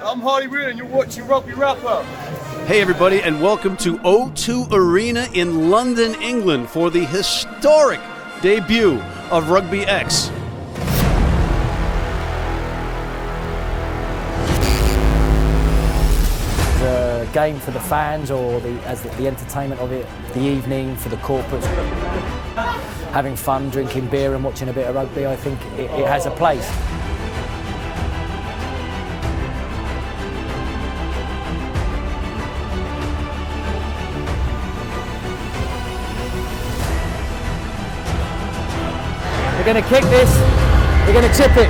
I'm Hardy Reid and you're watching Rugby Wrap Up. Hey everybody, and welcome to O2 Arena in London, England for the historic debut of Rugby X. The game for the fans, or the entertainment of it, the evening for the corporates, having fun, drinking beer and watching a bit of rugby, I think it has a place. We're going to kick this, we're going to chip it.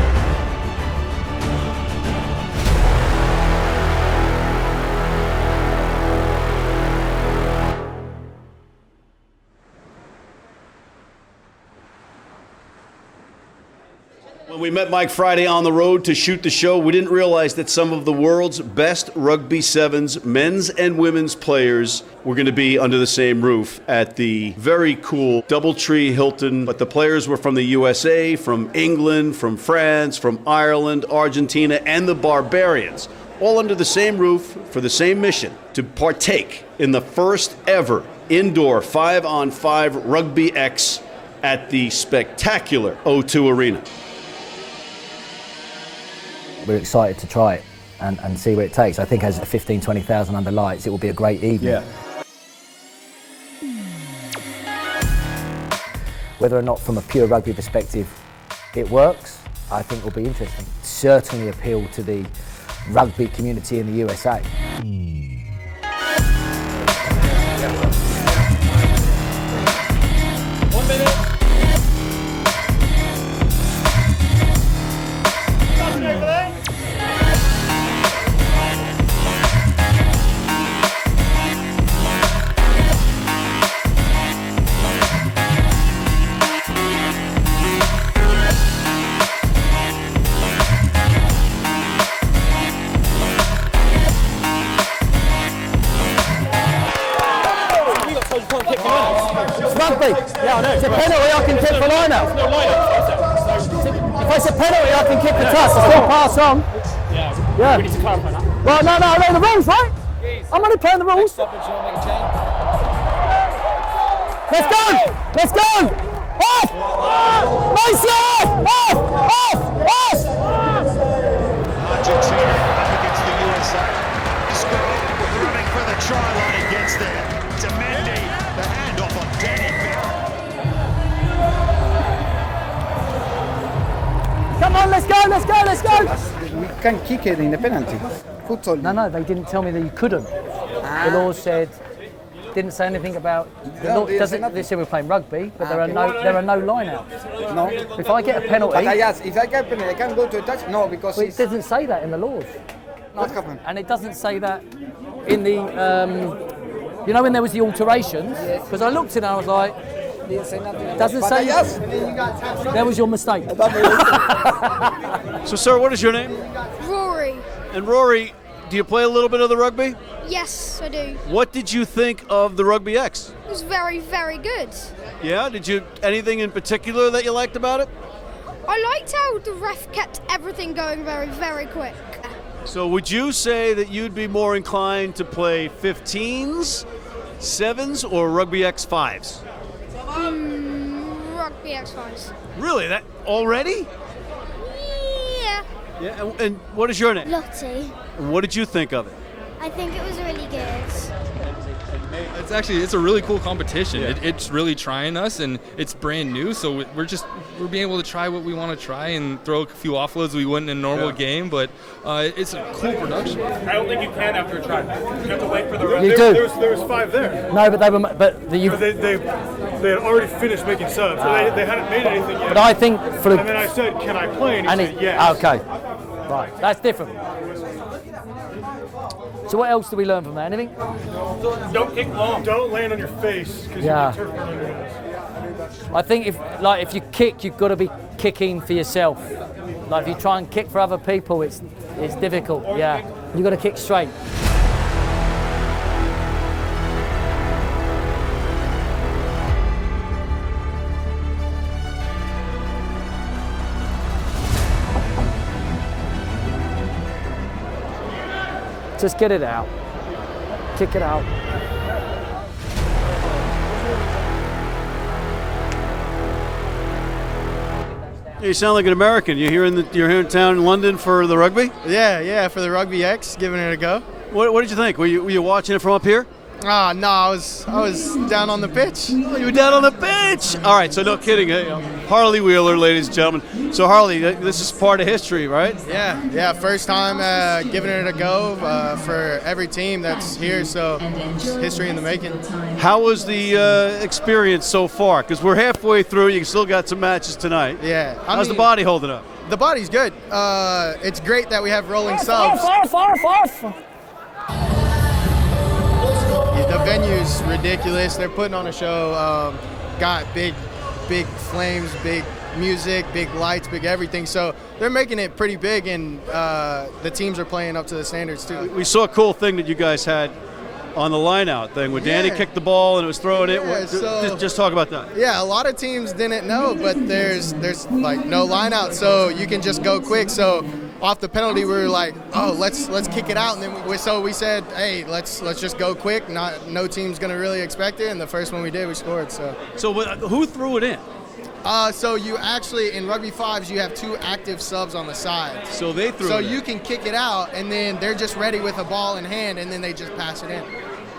When we met Mike Friday on the road to shoot the show, we didn't realize that some of the world's best Rugby Sevens men's and women's players were going to be under the same roof at the very cool Doubletree Hilton. But the players were from the USA, from England, from France, from Ireland, Argentina, and the Barbarians, all under the same roof for the same mission, to partake in the first ever indoor 5-on-5 Rugby X at the spectacular O2 Arena. We're excited to try it and see where it takes. I think as 15,000, 20,000 under lights, it will be a great evening. Yeah. Whether or not from a pure rugby perspective it works, I think will be interesting. Certainly appeal to the rugby community in the USA. Rugby. Yeah, I know. It's a penalty, I can kick the line out. If it's a penalty, I can kick the touch. I still pass on. Yeah. We need to clarify that. Well, no, I know the rules, right? I'm only playing the rules. Let's go! Let's go! Off! Mason! Off! Off! Off! Argentina up against the USA. Scott running for the try line against there. To Mendy, the handoff on Danny Barrett. Come on, let's go, let's go, let's go! We can kick it in the penalty. Futsal. No, they didn't tell me that you couldn't. The law said, didn't say anything about. The law doesn't. They said we're playing rugby, but there are no line-outs. No. If I get a penalty, But I asked, if I get a penalty, I can go to a touch. No, because well, it doesn't say that in the laws. What happened? And it doesn't say that in the. You know when there was the alterations? Because I looked at it and I was like, doesn't say. Yes. That was your mistake. So, sir, what is your name? Rory. And Rory, do you play a little bit of the rugby? Yes, I do. What did you think of the Rugby X? It was very, very good. Yeah, did you anything in particular that you liked about it? I liked how the ref kept everything going very, very quick. So would you say that you'd be more inclined to play 15s, 7s, or Rugby X 5s? Rugby X5s. Really? That already? Yeah. Yeah. And what is your name? Lottie. And what did you think of it? I think it was really good. It's a really cool competition. Yeah. It's really trying us, and it's brand new, so we're being able to try what we want to try and throw a few offloads we wouldn't in a normal game, but it's a cool production. I don't think you can after a try. You have to wait for the rest. You do. There was 5 there. No, but they were. They had already finished making subs, so they hadn't made anything yet. But I think for and then I said, "Can I play?" And he said, "Yes." Okay. Right. That's different. So what else do we learn from that? Anything? Don't kick long. Don't land on your face because you get turf on your nose. I think if you kick, you've got to be kicking for yourself. Like if you try and kick for other people, it's difficult. Yeah, you've got to kick straight. Just get it out. Kick it out. You sound like an American. You're here in town in London for the rugby? Yeah, for the Rugby X, giving it a go. What did you think? Were you watching it from up here? No, I was down on the pitch. Oh, you were down on the pitch. All right, so no kidding. Harley Wheeler, ladies and gentlemen. So Harley, this is part of history, right? Yeah, first time giving it a go for every team that's here, so history in the making. How was the experience so far? Because we're halfway through. You still got some matches tonight. Yeah. How's the body holding up? The body's good. It's great that we have rolling subs. The venue's ridiculous. They're putting on a show. Got big flames, big music, big lights, big everything. So they're making it pretty big, and the teams are playing up to the standards too. We saw a cool thing that you guys had on the line-out thing where Danny kicked the ball and it was throwing it. Just talk about that. Yeah, a lot of teams didn't know, but there's like no line-out, so you can just go quick. So off the penalty, we were like, oh, let's kick it out, and then we said, hey, let's just go quick. No team's gonna really expect it, and the first one we did, we scored. So who threw it in? So you actually, in Rugby 5s, you have 2 active subs on the side. So they threw it in. So you can kick it out, and then they're just ready with a ball in hand, and then they just pass it in.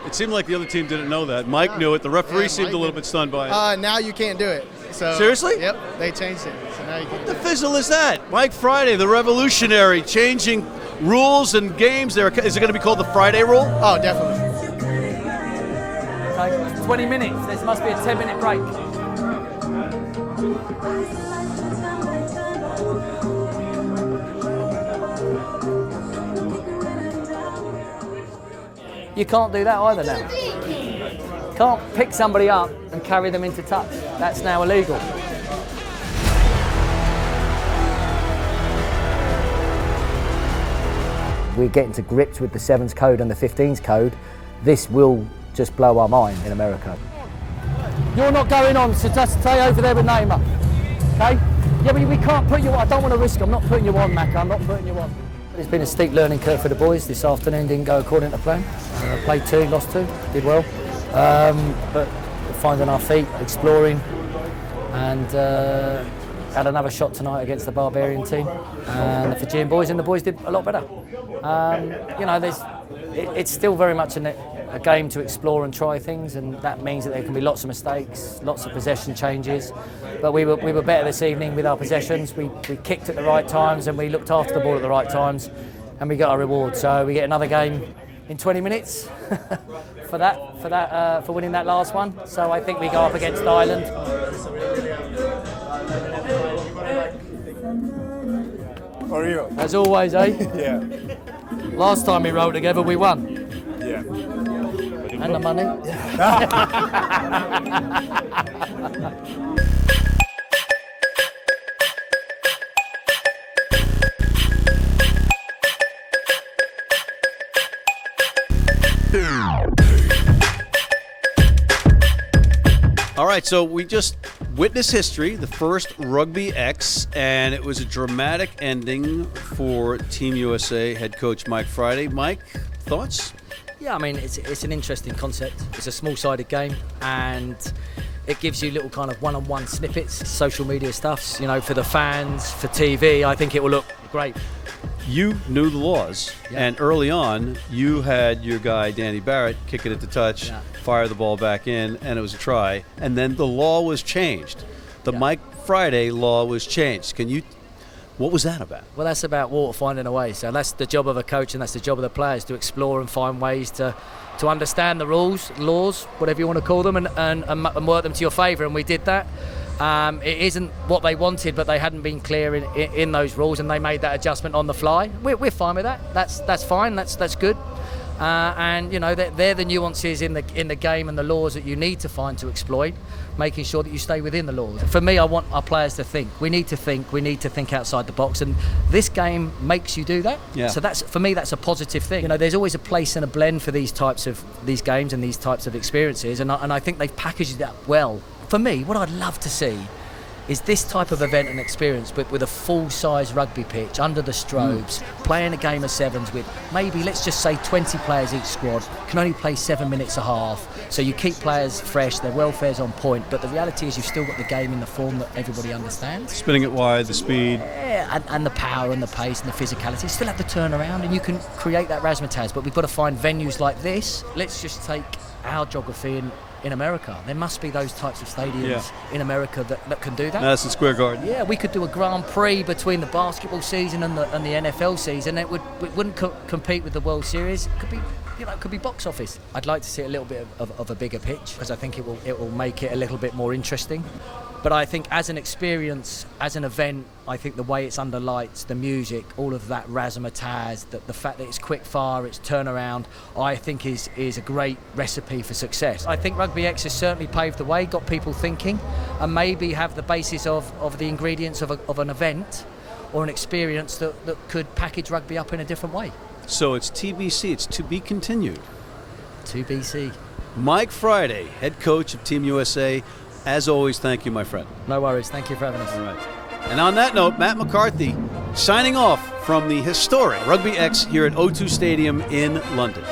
It seemed like the other team didn't know that. Mike knew it. The referee seemed a little bit stunned by it. Now you can't do it. So seriously? Yep, they changed it. So now you can't. What the fizzle is that? Mike Friday, the revolutionary, changing rules and games there. Is it going to be called the Friday rule? Oh, definitely. Okay, 20 minutes. This must be a 10-minute break. You can't do that either now. Can't pick somebody up and carry them into touch. That's now illegal. We're getting to grips with the 7s code and the 15s code. This will just blow our mind in America. You're not going on, so just stay over there with Neymar. Okay? Yeah, but we can't put you on. I don't want to risk. I'm not putting you on, Macca. I'm not putting you on. It's been a steep learning curve for the boys this afternoon. Didn't go according to plan. Played 2, lost 2, did well. But finding our feet, exploring, and had another shot tonight against the Barbarian team and the Fijian boys, and the boys did a lot better. It's still very much a game to explore and try things, and that means that there can be lots of mistakes, lots of possession changes. But we were better this evening with our possessions. We kicked at the right times and we looked after the ball at the right times, and we got our reward. So we get another game in 20 minutes for winning that last one. So I think we go up against Ireland. How are you? As always, eh? Yeah. Last time we rolled together, we won. Yeah. And the money. All right, so we just witnessed history, the first Rugby X, and it was a dramatic ending for Team USA head coach Mike Friday. Mike, thoughts? Yeah, I mean, it's an interesting concept. It's a small-sided game, and it gives you little kind of one-on-one snippets, social media stuffs, for the fans, for TV. I think it will look great. You knew the laws, and early on, you had your guy, Danny Barrett, kick it at the touch, fire the ball back in, and it was a try. And then the law was changed. The Mike Friday law was changed. What was that about? Well, that's about water finding a way. So that's the job of a coach, and that's the job of the players, to explore and find ways to understand the rules, laws, whatever you want to call them, and work them to your favour. And we did that. It isn't what they wanted, but they hadn't been clear in those rules, and they made that adjustment on the fly. We're fine with that. That's fine. That's good. And they're the nuances in the game and the laws that you need to find to exploit, making sure that you stay within the laws. For me, I want our players to think. We need to think outside the box, and this game makes you do that. Yeah. So for me, that's a positive thing. There's always a place and a blend for these games and these types of experiences, and I think they've packaged it up well. For me, what I'd love to see is this type of event and experience, but with a full-size rugby pitch under the strobes, playing a game of sevens with maybe, let's just say, 20 players each squad, can only play 7 minutes a half, so you keep players fresh, their welfare's on point, but the reality is you've still got the game in the form that everybody understands. Spinning it wide, the speed. Yeah, and the power and the pace and the physicality. You still have the turnaround, and you can create that razzmatazz, but we've got to find venues like this. Let's just take our geography in America. There must be those types of stadiums in America that can do that. Madison Square Garden. Yeah, we could do a Grand Prix between the basketball season and the NFL season. It wouldn't compete with the World Series. It could be box office. I'd like to see a little bit of a bigger pitch because I think it will make it a little bit more interesting. But I think as an experience, as an event, I think the way it's under lights, the music, all of that razzmatazz, the fact that it's quick fire, it's turnaround, I think is a great recipe for success. I think Rugby X has certainly paved the way, got people thinking, and maybe have the basis of the ingredients of an event or an experience that could package rugby up in a different way. So it's TBC, it's to be continued. To BC. Mike Friday, head coach of Team USA. As always, thank you, my friend. No worries. Thank you for having us. All right. And on that note, Matt McCarthy signing off from the historic Rugby X here at O2 Stadium in London.